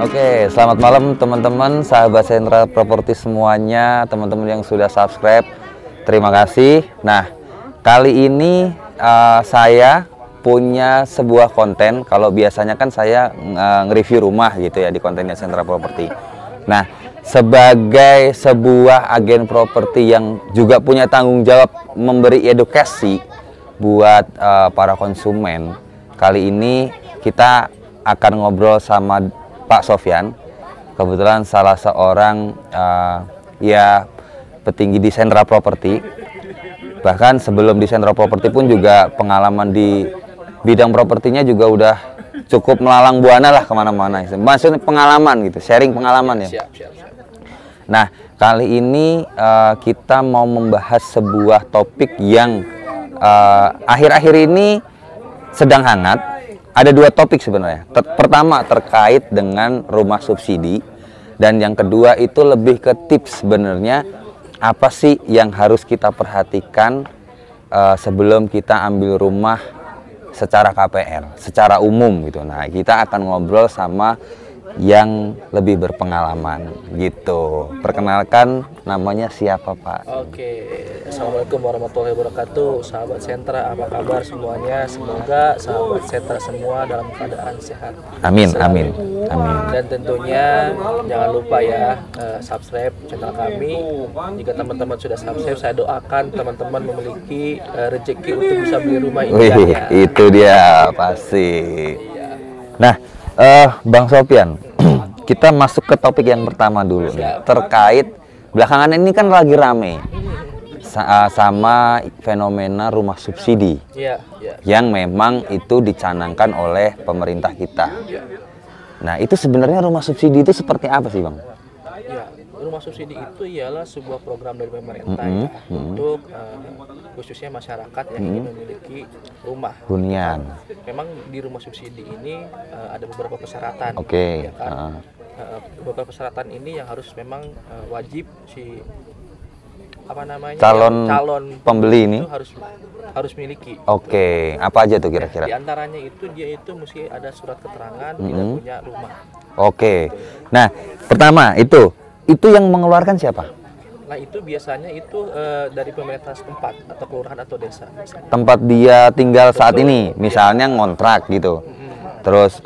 Oke, selamat malam teman-teman, sahabat Sentra Properti semuanya, teman-teman yang sudah subscribe, terima kasih. Nah, kali ini saya punya sebuah konten. Kalau biasanya kan saya nge-review rumah gitu ya di kontennya Sentra Properti. Nah, sebagai sebuah agen properti yang juga punya tanggung jawab memberi edukasi buat para konsumen, kali ini kita akan ngobrol sama Pak Sofyan, kebetulan salah seorang ya petinggi di Sentra Properti. Bahkan sebelum di Sentra Properti pun juga pengalaman di bidang propertinya juga udah cukup melalang buana lah kemana-mana. Maksudnya pengalaman gitu, sharing pengalaman ya. Siap. Nah, kali ini kita mau membahas sebuah topik yang akhir-akhir ini sedang hangat. Ada dua topik sebenarnya. Pertama terkait dengan rumah subsidi, dan yang kedua itu lebih ke tips sebenarnya apa sih yang harus kita perhatikan sebelum kita ambil rumah secara KPR, secara umum gitu. Nah, kita akan ngobrol sama yang lebih berpengalaman gitu. Perkenalkan, namanya siapa Pak? Oke, Assalamualaikum warahmatullahi wabarakatuh. Sahabat Sentra, apa kabar semuanya? Semoga sahabat Sentra semua dalam keadaan sehat. Amin, selalu. amin. Dan tentunya jangan lupa ya subscribe channel kami. Jika teman-teman sudah subscribe, saya doakan teman-teman memiliki rezeki untuk bisa beli rumah ini. Wih, itu dia pasti. Nah, Bang Sofyan, kita masuk ke topik yang pertama dulu nih, terkait belakangan ini kan lagi rame sama fenomena rumah subsidi yang memang itu dicanangkan oleh pemerintah kita. Nah, itu sebenarnya rumah subsidi itu seperti apa sih Bang? Ya, rumah subsidi itu ialah sebuah program dari pemerintah ya, untuk khususnya masyarakat yang ingin memiliki rumah. Hunian. Memang di rumah subsidi ini ada beberapa persyaratan. Oke. Ya kan? Beberapa persyaratan ini yang harus memang wajib si calon pembeli ini itu harus miliki. Oke. Apa aja tuh kira-kira? Di antaranya itu dia itu mesti ada surat keterangan tidak punya rumah. Oke. Nah, pertama itu yang mengeluarkan siapa? Nah, itu biasanya itu dari pemerintah setempat atau kelurahan atau desa. Misalnya. Tempat dia tinggal saat ini, misalnya ngontrak gitu. Terus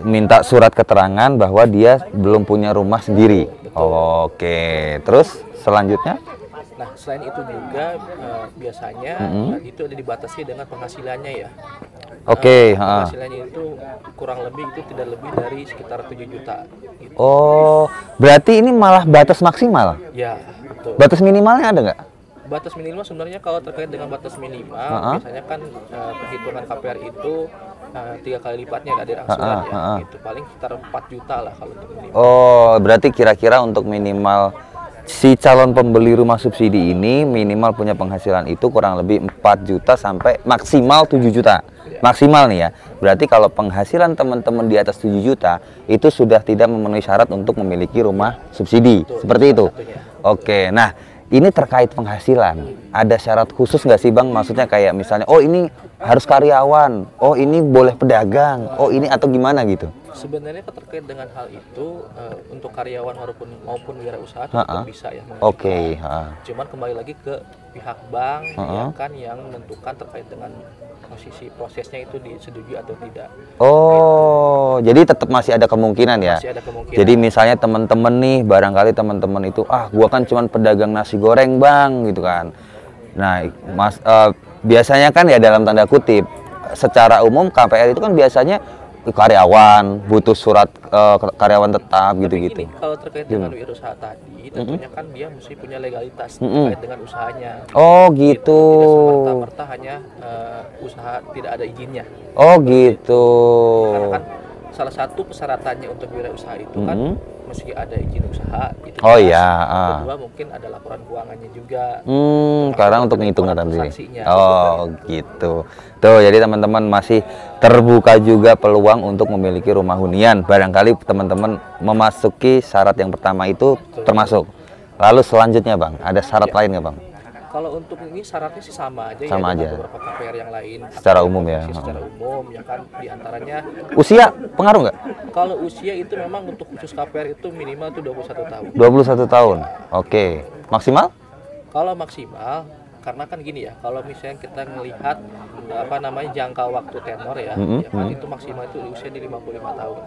minta surat keterangan bahwa dia belum punya rumah sendiri. Oke. Terus selanjutnya? Nah, selain itu juga biasanya itu ada dibatasi dengan penghasilannya ya. Oke. Penghasilannya itu kurang lebih itu tidak lebih dari sekitar 7 juta. Gitu. Oh, berarti ini malah batas maksimal? Ya, betul. Batas minimalnya ada nggak? Batas minimal sebenarnya kalau terkait dengan batas minimal, biasanya kan perhitungan KPR itu 3 kali lipatnya dari angsuran ya. Itu paling sekitar 4 juta lah kalau untuk minimal. Oh, berarti kira-kira untuk minimal si calon pembeli rumah subsidi ini minimal punya penghasilan itu kurang lebih 4 juta sampai maksimal 7 juta. Maksimal nih ya. Berarti kalau penghasilan teman-teman di atas 7 juta itu sudah tidak memenuhi syarat untuk memiliki rumah subsidi. Betul, seperti itu. Satunya. Oke. Nah, ini terkait penghasilan. Ada syarat khusus nggak sih Bang? Maksudnya kayak misalnya, oh ini harus karyawan, oh ini boleh pedagang, oh ini atau gimana gitu? Sebenarnya terkait dengan hal itu untuk karyawan maupun wirausaha tetap bisa ya. Oke. Cuman kembali lagi ke pihak bank ya kan yang menentukan terkait dengan posisi prosesnya itu disetujui atau tidak. Oh, gitu. Jadi tetap masih ada kemungkinan ya. Masih ada kemungkinan. Jadi misalnya teman-teman nih, barangkali teman-teman itu, gua kan cuman pedagang nasi goreng Bang, gitu kan. Nah, biasanya kan ya dalam tanda kutip, secara umum KPR itu kan biasanya karyawan, butuh surat karyawan tetap gitu-gitu. Kalau terkait dengan wirausaha tadi, tentunya kan dia mesti punya legalitas terkait dengan usahanya. Oh gitu. Tidak serta-merta hanya usaha tidak ada izinnya. Oh gitu. Karena kan salah satu persyaratannya untuk wirausaha itu kan mesti ada izin usaha itu. Oh iya. Kedua mungkin ada laporan keuangannya juga. Karena untuk ngitungnya tadi. Transaksinya. Oh gitu. Tuh jadi teman-teman masih terbuka juga peluang untuk memiliki rumah hunian. Barangkali teman-teman memasuki syarat yang pertama itu termasuk. Lalu selanjutnya Bang, ada syarat lain nggak Bang? Kalau untuk ini syaratnya sih sama aja Sama ya aja. dengan beberapa KPR yang lain. Secara umum ya. Secara umum ya kan diantaranya Usia pengaruh nggak? kalau usia itu memang untuk khusus KPR itu minimal itu 21 tahun. 21 tahun. Oke. Maksimal? Kalau maksimal karena kan gini ya, kalau misalnya kita melihat apa namanya jangka waktu tenor ya, ya kan itu maksimal itu di usia di 55 tahun.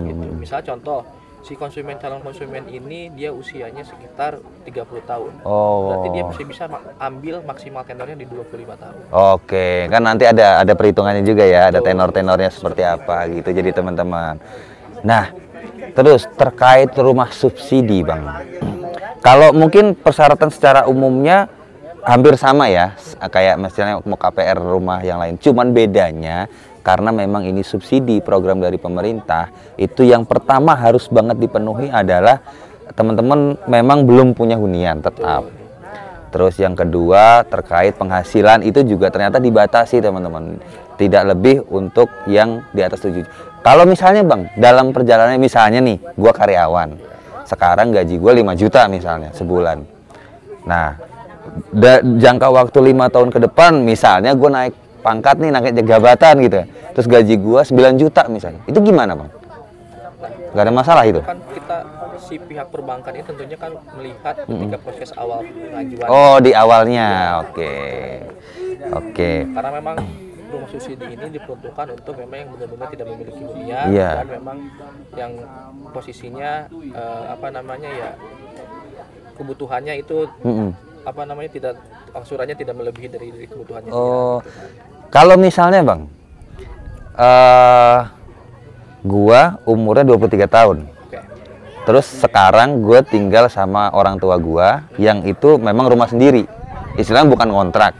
Gitu. Misal contoh si calon konsumen ini dia usianya sekitar 30 tahun. Berarti dia bisa ambil maksimal tenornya di 25 tahun. Oke, kan nanti ada perhitungannya juga ya, ada tenor-tenornya seperti apa gitu. Jadi teman-teman. Nah, terus terkait rumah subsidi, Bang. Kalau mungkin persyaratan secara umumnya hampir sama ya, kayak misalnya mau KPR rumah yang lain. Cuman bedanya karena memang ini subsidi program dari pemerintah, itu yang pertama harus banget dipenuhi adalah teman-teman memang belum punya hunian tetap. Terus yang kedua terkait penghasilan itu juga ternyata dibatasi teman-teman, tidak lebih untuk yang di atas 7. Kalau misalnya Bang, dalam perjalanan misalnya nih, gua karyawan, sekarang gaji gua 5 juta misalnya sebulan. Nah, jangka waktu 5 tahun ke depan misalnya gua naik pangkat nih, naik jabatan gitu, terus gaji gua 9 juta misalnya, itu gimana Bang? Gak ada masalah itu? Kan kita si pihak perbankan ini tentunya kan melihat ketika proses awal pengajuan. Oh di awalnya, oke. Karena memang rumah subsidi ini diperuntukkan untuk memang yang benar-benar tidak memiliki hunian dan memang yang posisinya apa namanya ya kebutuhannya itu apa namanya tidak angsurannya tidak melebihi dari kebutuhannya. Oh. Kalau misalnya Bang, gua umurnya 23 tahun. Terus sekarang gue tinggal sama orang tua gua yang itu memang rumah sendiri. Istilahnya bukan kontrak.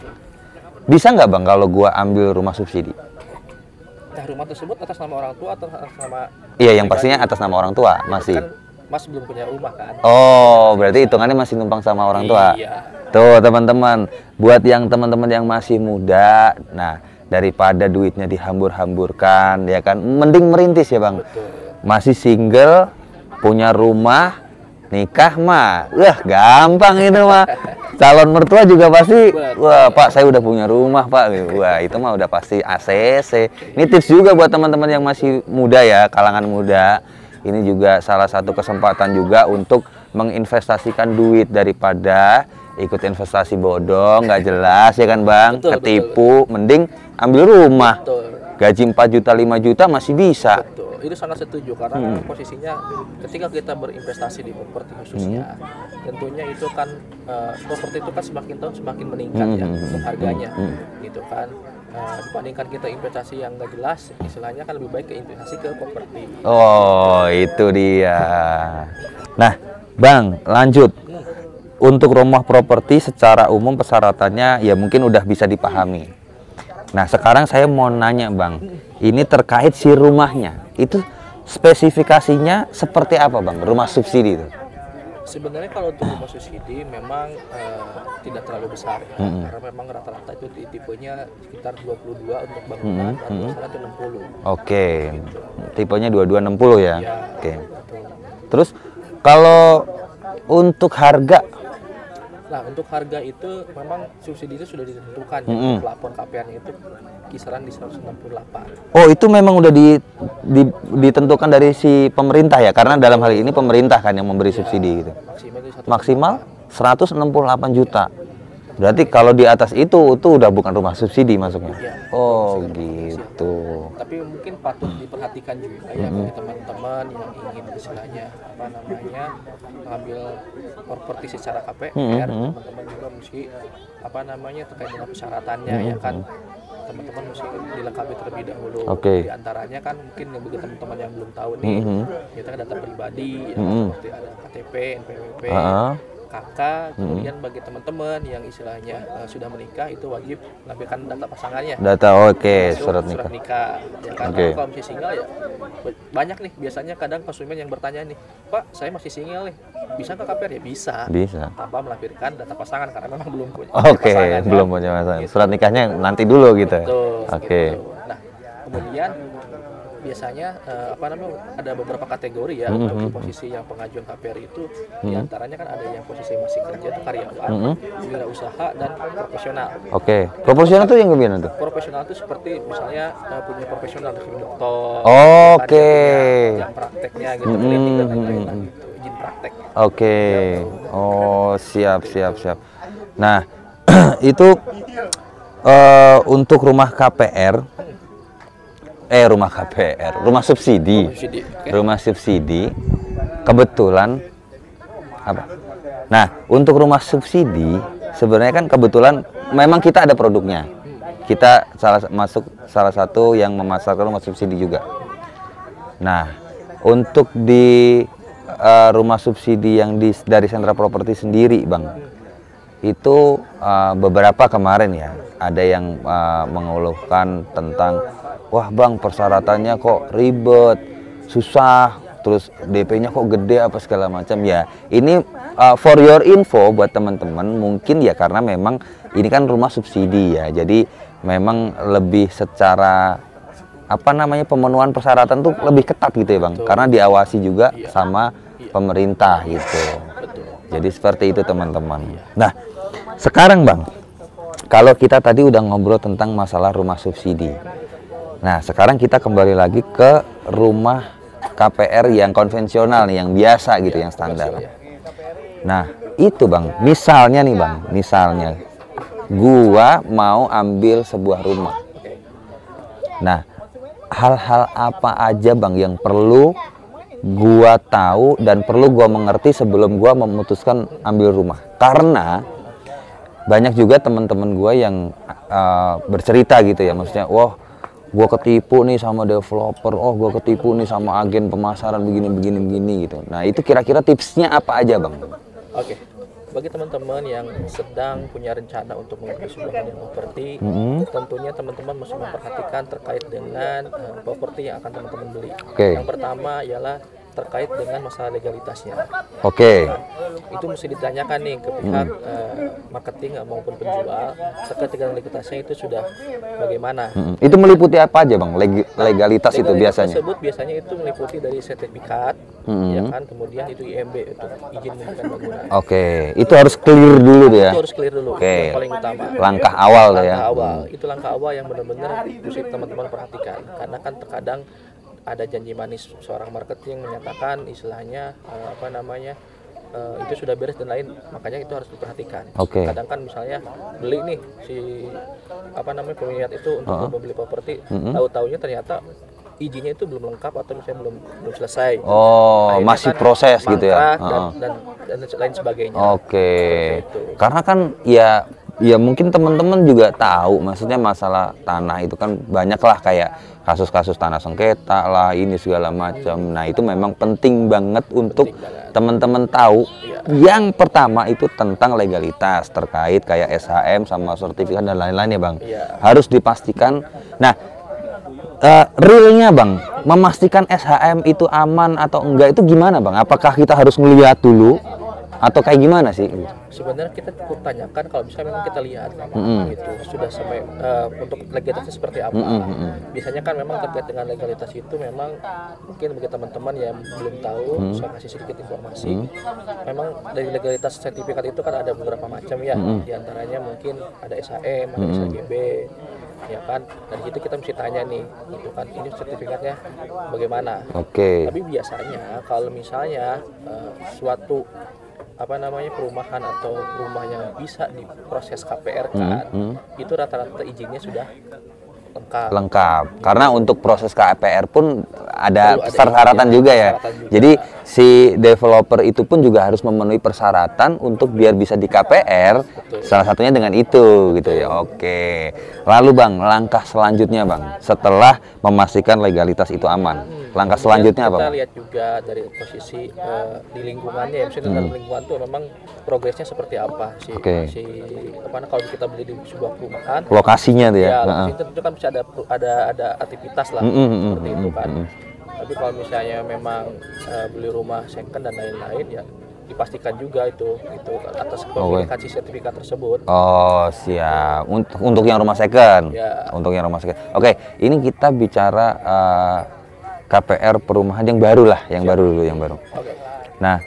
Bisa nggak Bang kalau gua ambil rumah subsidi? Nah, rumah tersebut atas nama orang tua atau atas nama? Iya, yang pastinya atas nama orang tua masih. Kan Mas belum punya rumah kan? Oh, berarti hitungannya masih numpang sama orang tua. Iya. Tuh teman-teman, buat yang teman-teman yang masih muda, nah daripada duitnya dihambur-hamburkan, ya kan, mending merintis ya Bang. Betul. Masih single, punya rumah, nikah mah, wah gampang itu mah. Calon mertua juga pasti, wah Pak saya udah punya rumah Pak, wah itu mah udah pasti ACC. Ini tips juga buat teman-teman yang masih muda ya, kalangan muda. Ini juga salah satu kesempatan juga untuk menginvestasikan duit daripada ikut investasi bodong, nggak jelas ya kan Bang, ketipu, mending ambil rumah. Gaji 4 juta, 5 juta masih bisa. Betul, itu sangat setuju karena posisinya ketika kita berinvestasi di properti khususnya, tentunya itu kan properti itu kan semakin tahun semakin meningkat ya untuk harganya, gitu kan. Dibandingkan kita investasi yang nggak jelas, istilahnya kan lebih baik ke investasi ke properti. Oh, itu dia. Nah, Bang, lanjut. Untuk rumah properti secara umum persyaratannya ya mungkin udah bisa dipahami. Nah, sekarang saya mau nanya Bang, ini terkait si rumahnya, itu spesifikasinya seperti apa Bang, rumah subsidi itu? Sebenarnya kalau untuk rumah subsidi memang tidak terlalu besar ya, karena memang rata-rata itu tipenya sekitar 22 untuk bangunan dan besarnya itu 60. Oke, tipenya 2260 ya? Oke. Betul. Terus kalau untuk harga? Nah, untuk harga itu memang subsidi itu sudah ditentukan ya, plafon KPR-nya itu kisaran di 168. Oh, itu memang udah ditentukan dari si pemerintah ya, karena dalam hal ini pemerintah kan yang memberi subsidi gitu. Maksimal 168 juta. Berarti kalau di atas itu udah bukan rumah subsidi masuknya. Ya, oh, gitu. Tapi mungkin patut diperhatikan juga ya bagi teman-teman yang ingin istilahnya apa namanya mengambil properti secara KPR, teman-teman juga mesti apa namanya terkait dengan persyaratannya ya kan. Teman-teman mesti dilengkapi terlebih dahulu. Di antaranya kan mungkin yang bagi teman-teman yang belum tahu nih, kita kan data pribadi, ya, seperti ada KTP, NPWP, kakak, kemudian bagi teman-teman yang istilahnya sudah menikah itu wajib menampilkan data pasangannya. Data, oke, surat Surat nikah. nikah. Ya kan, Oke. kalau masih single ya banyak nih biasanya kadang konsumen yang bertanya nih, Pak, saya masih single nih, bisa nggak KPR? Ya bisa. Bisa. Tanpa melampirkan data pasangan karena memang belum punya Oke, pasangan. belum punya pasangan. Surat nikahnya nanti dulu gitu. Betul, Oke. gitu. Nah, kemudian biasanya ada beberapa kategori ya untuk posisi yang pengajuan KPR itu diantaranya kan ada yang posisi masih kerja itu karyawan, wirausaha dan profesional. Oke. Proporsional tuh yang gimana tuh? Profesional itu seperti misalnya punya profesional dari dokter, Oke. yang prakteknya gitu, klinik dan lain-lain lah gitu, izin praktek. Oke. Oh, siap. Nah, itu untuk rumah KPR, rumah subsidi. Oke. Rumah subsidi kebetulan apa? Nah, untuk rumah subsidi sebenarnya kan kebetulan memang kita ada produknya. Kita salah satu yang memasarkan rumah subsidi juga. Nah, untuk di rumah subsidi yang dari Sentra Properti sendiri, Bang, itu beberapa kemarin ya ada yang mengeluhkan tentang, wah Bang, persyaratannya kok ribet, susah, terus DP-nya kok gede apa segala macam ya. Ini for your info buat teman-teman, mungkin ya karena memang ini kan rumah subsidi ya, jadi memang lebih secara pemenuhan persyaratan tuh lebih ketat gitu ya Bang. Betul. Karena diawasi juga Iya. sama pemerintah gitu. Betul. Jadi seperti itu teman-teman. Nah, sekarang Bang, kalau kita tadi udah ngobrol tentang masalah rumah subsidi. Nah, sekarang kita kembali lagi ke rumah KPR yang konvensional nih, yang biasa gitu, yang standar. Nah, itu Bang, misalnya nih Bang, gua mau ambil sebuah rumah. Nah, hal-hal apa aja Bang yang perlu gua tahu dan perlu gua mengerti sebelum gua memutuskan ambil rumah? Karena banyak juga teman-teman gua yang bercerita gitu ya, maksudnya, wah, gua ketipu nih sama developer, gua ketipu nih sama agen pemasaran begini gitu. Nah, itu kira-kira tipsnya apa aja Bang? Oke. Bagi teman-teman yang sedang punya rencana untuk mengambil sebuah hunian properti, tentunya teman-teman mesti memperhatikan terkait dengan properti yang akan teman-teman beli. Oke. Yang pertama ialah terkait dengan masalah legalitasnya. Oke. Itu mesti ditanyakan nih ke pihak marketing maupun penjual terkait dengan legalitasnya itu sudah bagaimana. Itu meliputi apa aja Bang? Legalitas itu biasanya? Tersebut biasanya itu meliputi dari sertifikat, ya kan, kemudian itu IMB, itu izin mendirikan bangunan. Oke, itu harus clear dulu tuh ya. Itu harus clear dulu. Oke. Yang paling utama. Langkah awal tuh ya. Langkah awal. Itu langkah awal yang benar-benar mesti teman-teman perhatikan. Karena kan terkadang ada janji manis seorang marketing menyatakan istilahnya itu sudah beres dan lain, makanya itu harus diperhatikan. Oke. Kadang kan misalnya beli nih si peminat itu untuk membeli properti, tahu-taunya ternyata izinnya itu belum lengkap atau misalnya belum selesai. Oh, Akhirnya masih kan proses gitu ya. mangkrak dan lain sebagainya. Oke. Gitu. Karena kan ya mungkin teman-teman juga tahu, maksudnya masalah tanah itu kan banyak lah, kayak kasus-kasus tanah sengketa lah, ini segala macam. Nah, itu memang penting banget untuk teman-teman tahu. Yang pertama itu tentang legalitas terkait kayak SHM sama sertifikat dan lain-lain ya Bang. Harus dipastikan. Nah, realnya Bang, memastikan SHM itu aman atau enggak itu gimana Bang? Apakah kita harus melihat dulu atau kayak gimana sih? Sebenarnya kita cukup tanyakan kalau misalnya memang kita lihat gitu sudah sampai untuk legalitasnya seperti apa. Biasanya kan memang terkait dengan legalitas itu memang mungkin bagi teman-teman yang belum tahu, saya kasih sedikit informasi. Memang dari legalitas sertifikat itu kan ada beberapa macam ya. Di antaranya mungkin ada SHM, ada SHGB, ya kan. Dan itu kita mesti tanya nih, gitu kan, ini sertifikatnya bagaimana. Oke. Tapi biasanya kalau misalnya suatu perumahan atau rumah yang bisa diproses KPR kan, itu rata-rata izinnya sudah lengkap. Karena untuk proses KPR pun ada persyaratan izin, juga ya. persyaratan juga. Jadi si developer itu pun juga harus memenuhi persyaratan untuk biar bisa di KPR. Betul. Salah satunya dengan itu gitu ya. Oke. Lalu Bang, langkah selanjutnya Bang, setelah memastikan legalitas itu aman. langkah selanjutnya apa? Kita lihat juga dari posisi di lingkungannya ya, misalnya dalam lingkungan tuh memang progresnya seperti apa sih. Si kalau kita beli di sebuah perumahan, lokasinya tuh ya. Ya, lokasi itu kan bisa ada aktivitas lah seperti itu kan. Tapi kalau misalnya memang beli rumah second dan lain-lain ya dipastikan juga itu atas kepemilikan si sertifikat tersebut. Oh siap. Untuk yang rumah second. Ya. Untuk yang rumah second. Oke, ini kita bicara KPR perumahan yang baru lah, yang baru dulu, yang baru. Nah,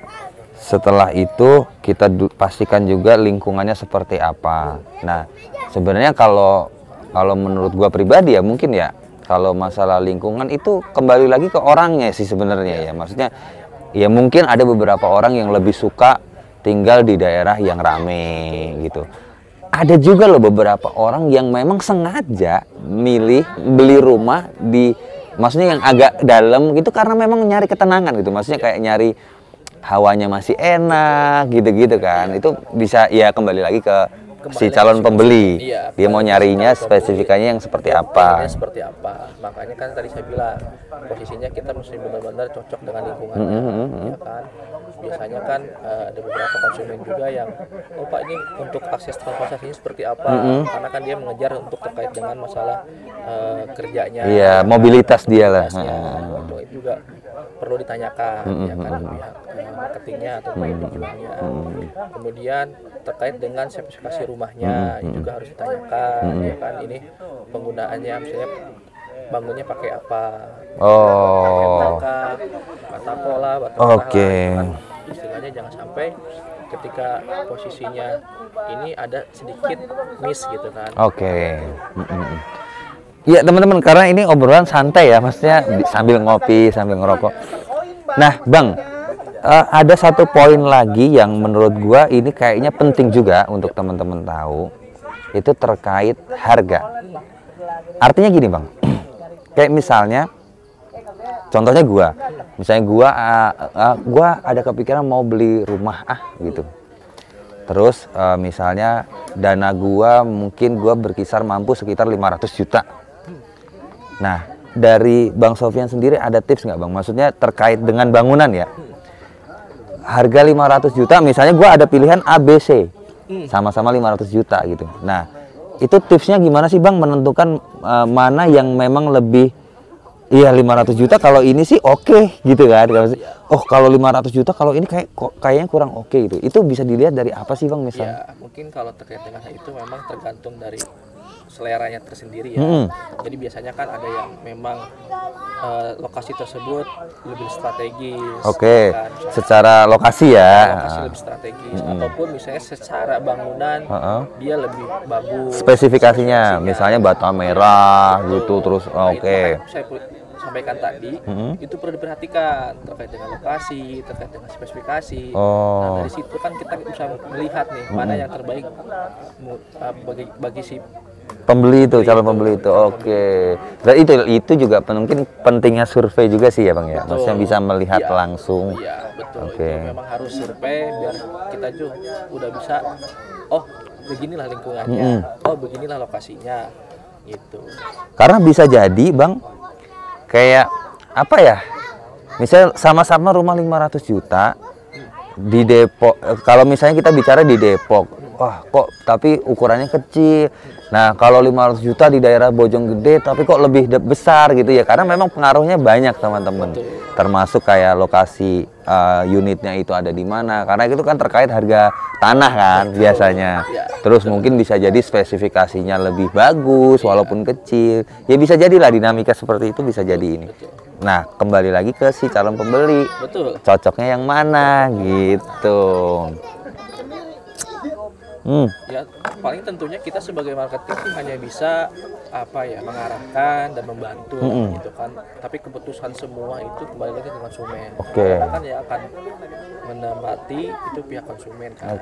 setelah itu kita pastikan juga lingkungannya seperti apa. Nah, sebenarnya kalau menurut gua pribadi ya mungkin ya kalau masalah lingkungan itu kembali lagi ke orangnya sih sebenarnya ya. Maksudnya ya mungkin ada beberapa orang yang lebih suka tinggal di daerah yang rame gitu. Ada juga loh beberapa orang yang memang sengaja milih beli rumah maksudnya yang agak dalam gitu karena memang nyari ketenangan gitu. Maksudnya kayak nyari hawanya masih enak gitu-gitu kan. Itu bisa ya kembali lagi ke si calon pembeli. Iya, dia mau nyarinya spesifikasinya yang seperti apa. Makanya kan tadi saya bilang posisinya kita mesti benar-benar cocok dengan lingkungan. Ya kan? Biasanya kan ada beberapa konsumen juga yang Pak ini untuk akses transportasinya seperti apa? Karena kan dia mengejar untuk terkait dengan masalah kerjanya. Iya, mobilitas dia lah. Itu juga perlu ditanyakan ya kan pihak marketingnya atau pihak penjualnya. Kemudian terkait dengan spesifikasi rumahnya itu juga harus ditanyakan ya kan, ini penggunaannya misalnya bangunnya pakai apa, bata pola, istilahnya jangan sampai ketika posisinya ini ada sedikit miss gitu kan. Iya teman-teman, karena ini obrolan santai ya, maksudnya sambil ngopi, sambil ngerokok. Nah Bang, ada satu poin lagi yang menurut gua ini kayaknya penting juga untuk teman-teman tahu, itu terkait harga. Artinya gini Bang, kayak misalnya, contohnya misalnya gua ada kepikiran mau beli rumah gitu. Terus misalnya dana gua mungkin berkisar mampu sekitar 500 juta. Nah, dari Bang Sofyan sendiri ada tips nggak Bang? Maksudnya terkait dengan bangunan ya. Harga 500 juta, misalnya gue ada pilihan A, B, C. Sama-sama 500 juta gitu. Nah, itu tipsnya gimana sih Bang menentukan mana yang memang lebih, iya 500 juta kalau ini sih oke gitu kan. Oh kalau 500 juta kalau ini kayaknya kurang oke gitu. Itu bisa dilihat dari apa sih Bang misalnya? Ya, mungkin kalau terkait dengan hal itu memang tergantung dari seleranya tersendiri ya. Jadi biasanya kan ada yang memang lokasi tersebut lebih strategis. Kan? Secara lokasi ya. Lokasi lebih strategis ataupun misalnya secara bangunan dia lebih bagus. Spesifikasinya misalnya bata merah gitu terus Saya sampaikan tadi itu perlu diperhatikan terkait dengan lokasi, terkait dengan spesifikasi. Nah dari situ kan kita bisa melihat nih mana yang terbaik bagi si pembeli itu, calon pembeli itu. Dan itu juga mungkin pentingnya survei juga sih ya Bang ya. Maksudnya bisa melihat langsung. Iya, betul. Itu memang harus survei biar kita juga udah bisa beginilah lingkungannya. Beginilah lokasinya gitu. Karena bisa jadi Bang kayak apa ya? Misal sama-sama rumah 500 juta di Depok. Kalau misalnya kita bicara di Depok, wah kok tapi ukurannya kecil. Nah kalau 500 juta di daerah Bojonggede tapi kok lebih besar gitu ya, karena memang pengaruhnya banyak teman-teman, termasuk kayak lokasi unitnya itu ada di mana, karena itu kan terkait harga tanah kan biasanya. Terus mungkin bisa jadi spesifikasinya lebih bagus walaupun kecil, ya bisa jadilah dinamika seperti itu bisa jadi ini. Nah kembali lagi ke si calon pembeli, cocoknya yang mana gitu. Ya paling tentunya kita sebagai marketing hanya bisa mengarahkan dan membantu gitu kan, tapi keputusan semua itu kembali lagi ke konsumen. Karena kan yang akan menempati itu pihak konsumen kan.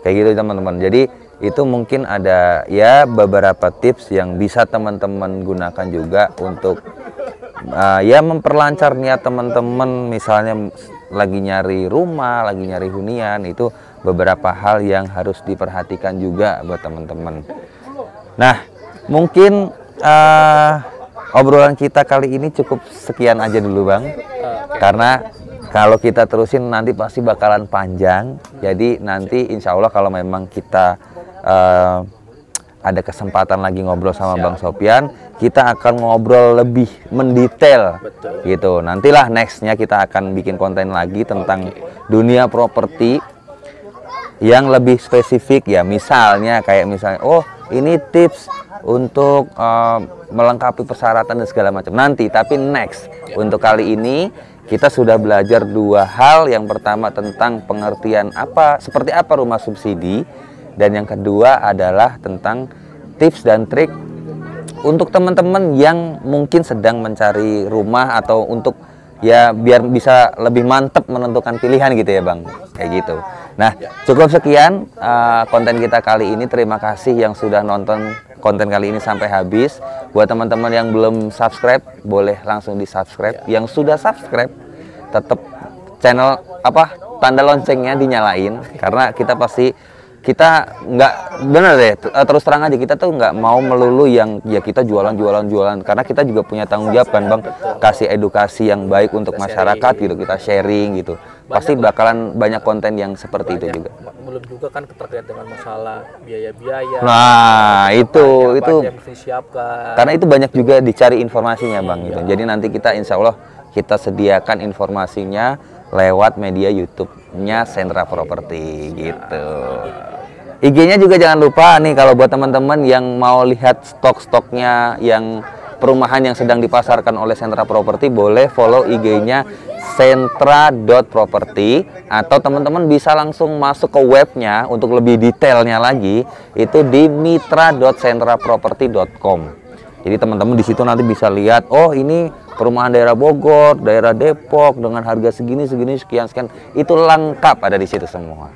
Kayak gitu teman-teman. Jadi itu mungkin ada ya beberapa tips yang bisa teman-teman gunakan juga untuk ya memperlancar niat teman-teman, misalnya lagi nyari rumah, lagi nyari hunian, itu beberapa hal yang harus diperhatikan juga buat teman-teman. Nah, mungkin obrolan kita kali ini cukup sekian aja dulu Bang. Karena kalau kita terusin nanti pasti bakalan panjang. Jadi nanti insya Allah kalau memang kita ada kesempatan lagi ngobrol sama Bang Sopyan, kita akan ngobrol lebih mendetail. Betul. Gitu. Nantilah nextnya kita akan bikin konten lagi tentang dunia properti yang lebih spesifik ya. Misalnya oh ini tips untuk melengkapi persyaratan dan segala macam nanti. Tapi next, untuk kali ini kita sudah belajar dua hal. Yang pertama tentang pengertian seperti apa rumah subsidi, dan yang kedua adalah tentang tips dan trik untuk teman-teman yang mungkin sedang mencari rumah atau untuk ya biar bisa lebih mantep menentukan pilihan gitu ya Bang, kayak gitu. Nah, cukup sekian konten kita kali ini. Terima kasih yang sudah nonton konten kali ini sampai habis. Buat teman-teman yang belum subscribe, boleh langsung di subscribe. Yang sudah subscribe, tetap channel tanda loncengnya dinyalain, karena kita nggak bener deh, terus terang aja, kita tuh nggak mau melulu yang ya kita jualan, karena kita juga punya tanggung jawab kan Bang, kasih edukasi yang baik untuk masyarakat gitu, kita sharing gitu. Pasti bakalan banyak konten yang seperti itu juga. Belum juga kan terkait dengan masalah biaya-biaya. Nah, itu yang mesti disiapkan. Karena itu banyak juga dicari informasinya Bang gitu. Jadi nanti kita insya Allah kita sediakan informasinya lewat media YouTube-nya Sentra Properti gitu. IG-nya juga jangan lupa nih, kalau buat teman-teman yang mau lihat stok-stoknya yang perumahan yang sedang dipasarkan oleh Sentra Properti, boleh follow IG-nya sentra.property, atau teman-teman bisa langsung masuk ke webnya untuk lebih detailnya lagi, itu di mitra.sentraproperty.com. Jadi teman-teman di situ nanti bisa lihat, oh ini perumahan daerah Bogor, daerah Depok dengan harga segini, sekian. Itu lengkap ada di situ semua.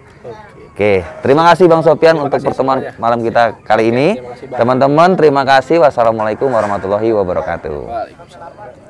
Oke, terima kasih Bang Sopyan untuk pertemuan malam kita kali ini. Teman-teman, terima kasih. Wassalamualaikum warahmatullahi wabarakatuh. Waalaikumsalam.